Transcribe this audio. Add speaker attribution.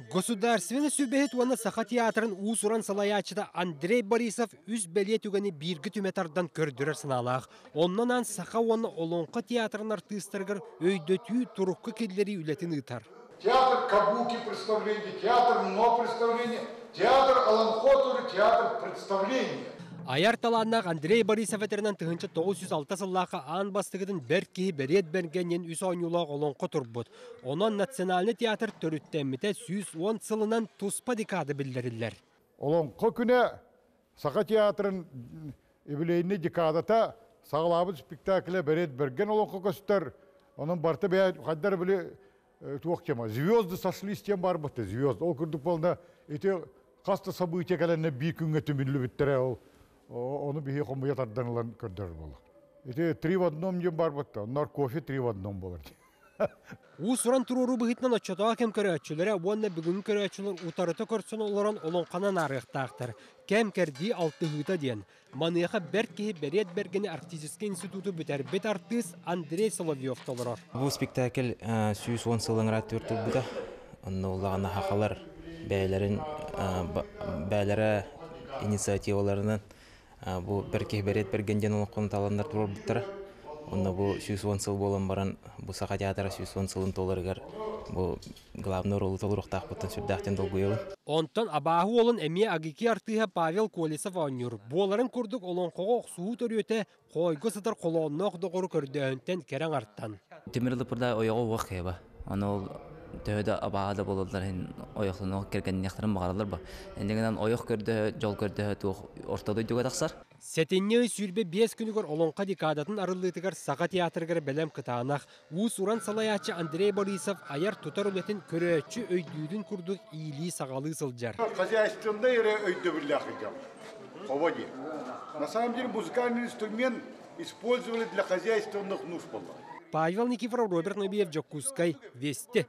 Speaker 1: Государственный сүбехет уаны Саха театрын уусуран салаячыда Андрей Борисов үз бәле түгені биргі түметардан көрдірір сыналақ. Оннан Саха уаны Олонқа театрын артыстыргыр өйдөтүү турукка келдері үлетін ұтар.
Speaker 2: Театр кабуки представление, театр но представление, театр Аланхотуры, театр представления.
Speaker 1: Аяр таланнақ Андрей Борисов әтерінен 1906 сыллақы аң бастығыдың бір кейі берет бәргенен үс ойнулақ Олонқа тұрбыд. Онан национальный театр төріттемміте 110 сылынан туспа декады білдірілер.
Speaker 2: Олонқа күні Саха театрын өбілейіне декадата сағылабы спектаклі берет берген Олонқа көстер. Оның барты бәй қаддар білі туақ тема. Звезды сошлись тем бар бұтты, звезды. Ол күрдік болында еті қасты события кәліне бір күнге түмінлі біттірі ол. Оны бейе қомбая тарданылан көрдір болды. Это 3 в 1 дем бар бұтты. Онар кофе 3 в 1 болыр.
Speaker 1: Усуран туруру бұғытынан отчатаға кем көрәтшілері, онна бүгін көрәтшілер ұтарыты көрсін оларан Олонқанан арықтақтыр. Кем кәрді 6 ғыта ден. Маныяға бір кейі берет бергені артистический институты бүтер бет артист Андрей Соловьев толырар.
Speaker 3: Бұл спектакль 110 сылың рат өртіл бұда. Онны олағына хақалар бәлері инициативаларынан бұл бір кей берет бергенден олыққын таландар тұрыр бұттыры. Онда бұл 110 сыл болын баран бұл Саха театры 110 сылын толырығар бұл главный ролы толырықтақ бұттын сүрдәқтен долгуелы.
Speaker 1: Онтан абағы олын әме агики артыға Павел Колесов ойныр. Боларын күрдік Олонқоға оқсуы төрөте қойғы сытыр қолуынны оқдығыры көрдіғінтен керен арттан.
Speaker 4: Темірлі бұрда ойығы оқ eba. Оны ол төхеді абағада болылдар, ойықлын оқ керген нектірін бағаралар ба. Әндегенен ойық көрді, жол көрді, ортады өйдігі тақсар.
Speaker 1: Сәтенне сүрбе 5 күнігір Олонқа декадатын арылытығыр Саха театргар бәлем қытанақ. Уус уран салаячы Андрей Борисов аяр тұтар үлетін көрәтші өйдүйдің күрдік ийлі сағалы сылжар.
Speaker 2: Хозяйствында ере өйді бірләқы жам. Поводи. На самом деле музыкальный инструмент использовали для хозяйственных нужд.
Speaker 1: Павел Никифоров, Роберт Набиев, Джокускай, Вести.